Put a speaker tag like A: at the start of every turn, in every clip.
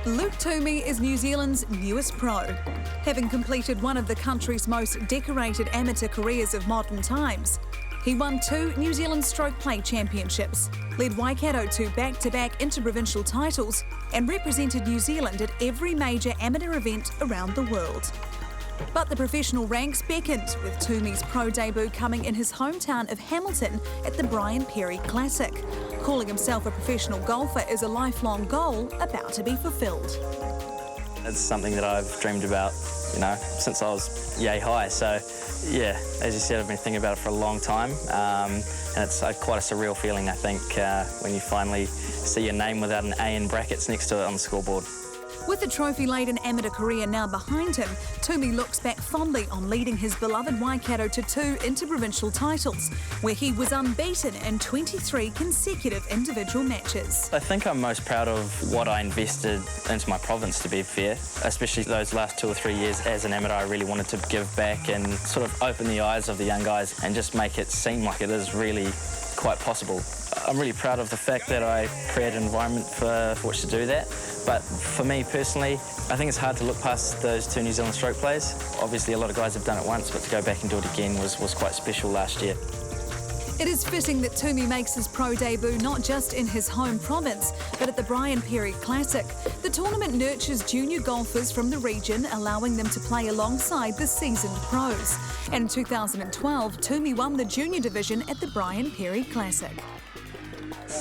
A: Luke Toomey is New Zealand's newest pro. Having completed one of the country's most decorated amateur careers of modern times, he won 2 New Zealand stroke play championships, led Waikato to back-to-back interprovincial titles, and represented New Zealand at every major amateur event around the world. But the professional ranks beckoned, with Toomey's pro debut coming in his hometown of Hamilton at the Brian Perry Classic. Calling himself a professional golfer is a lifelong goal about to be fulfilled.
B: It's something that I've dreamed about, since I was yay high. So, yeah, as you said, I've been thinking about it for a long time. And it's quite a surreal feeling, I think, when you finally see your name without an A in brackets next to it on the scoreboard.
A: With a trophy-laden amateur career now behind him, Toomey looks back fondly on leading his beloved Waikato to 2 interprovincial titles, where he was unbeaten in 23 consecutive individual matches.
B: I think I'm most proud of what I invested into my province, to be fair, especially those last 2 or 3 years as an amateur. I really wanted to give back and sort of open the eyes of the young guys and just make it seem like it is really quite possible. I'm really proud of the fact that I created an environment for which to do that. But for me personally, I think it's hard to look past those 2 New Zealand stroke plays. Obviously, a lot of guys have done it once, but to go back and do it again was quite special last year.
A: It is fitting that Toomey makes his pro debut not just in his home province, but at the Brian Perry Classic. The tournament nurtures junior golfers from the region, allowing them to play alongside the seasoned pros. And in 2012, Toomey won the junior division at the Brian Perry Classic.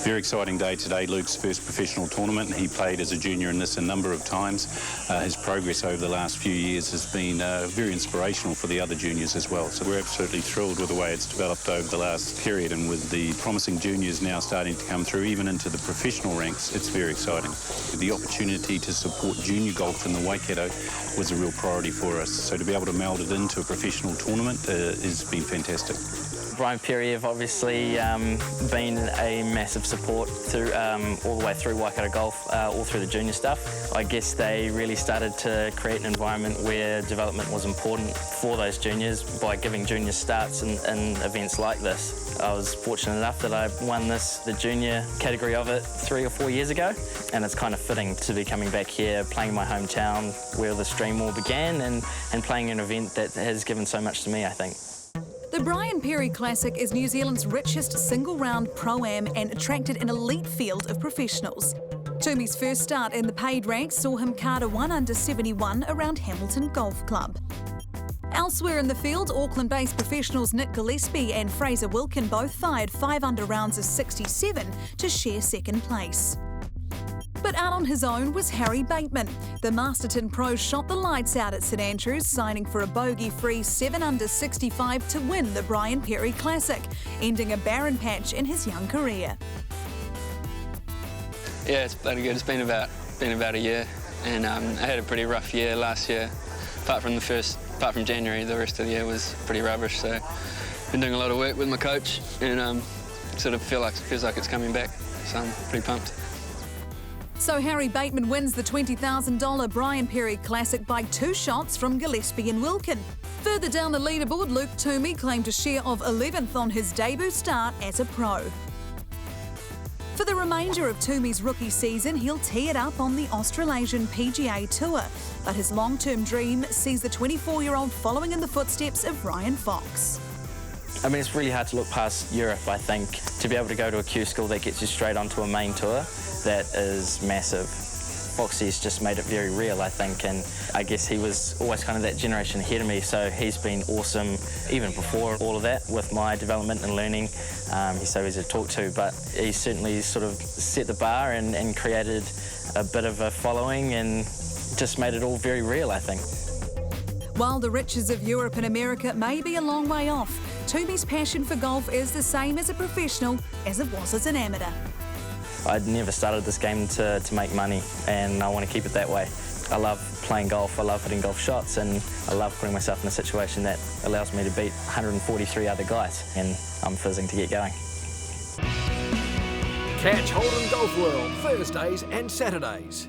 C: Very exciting day today, Luke's first professional tournament. He played as a junior in this a number of times. His progress over the last few years has been very inspirational for the other juniors as well. So we're absolutely thrilled with the way it's developed over the last period, and with the promising juniors now starting to come through even into the professional ranks, it's very exciting. The opportunity to support junior golf in the Waikato was a real priority for us. So to be able to meld it into a professional tournament has been fantastic.
B: Brian Perry have obviously been a massive support through all the way through Waikato Golf, all through the junior stuff. I guess they really started to create an environment where development was important for those juniors by giving juniors starts in events like this. I was fortunate enough that I won the junior category of it 3 or 4 years ago, and it's kind of fitting to be coming back here, playing in my hometown where the stream all began, and playing an event that has given so much to me, I think.
A: The Brian Perry Classic is New Zealand's richest single-round pro-am and attracted an elite field of professionals. Toomey's first start in the paid ranks saw him card a 1 under 71 around Hamilton Golf Club. Elsewhere in the field, Auckland-based professionals Nick Gillespie and Fraser Wilkin both fired 5 under rounds of 67 to share second place. But out on his own was Harry Bateman. The Masterton pro shot the lights out at St Andrews, signing for a bogey-free 7 under 65 to win the Brian Perry Classic, ending a barren patch in his young career.
D: Yeah, it's bloody good. It's been about a year, and I had a pretty rough year last year. Apart from January, the rest of the year was pretty rubbish. So, been doing a lot of work with my coach, and sort of feels like it's coming back. So I'm pretty pumped.
A: So Harry Bateman wins the $20,000 Brian Perry Classic by 2 shots from Gillespie and Wilkin. Further down the leaderboard, Luke Toomey claimed a share of 11th on his debut start as a pro. For the remainder of Toomey's rookie season, he'll tee it up on the Australasian PGA Tour, but his long-term dream sees the 24-year-old following in the footsteps of Ryan Fox.
B: I mean, it's really hard to look past Europe, I think. To be able to go to a Q school that gets you straight onto a main tour, that is massive. Foxy's just made it very real, I think, and I guess he was always kind of that generation ahead of me, so he's been awesome even before all of that with my development and learning. He's so easy to talk to, but he certainly sort of set the bar and created a bit of a following and just made it all very real, I think.
A: While the riches of Europe and America may be a long way off, Toomey's passion for golf is the same as a professional as it was as an amateur.
B: I'd never started this game to make money, and I want to keep it that way. I love playing golf, I love hitting golf shots, and I love putting myself in a situation that allows me to beat 143 other guys, and I'm fizzing to get going.
E: Catch Holden Golf World Thursdays and Saturdays.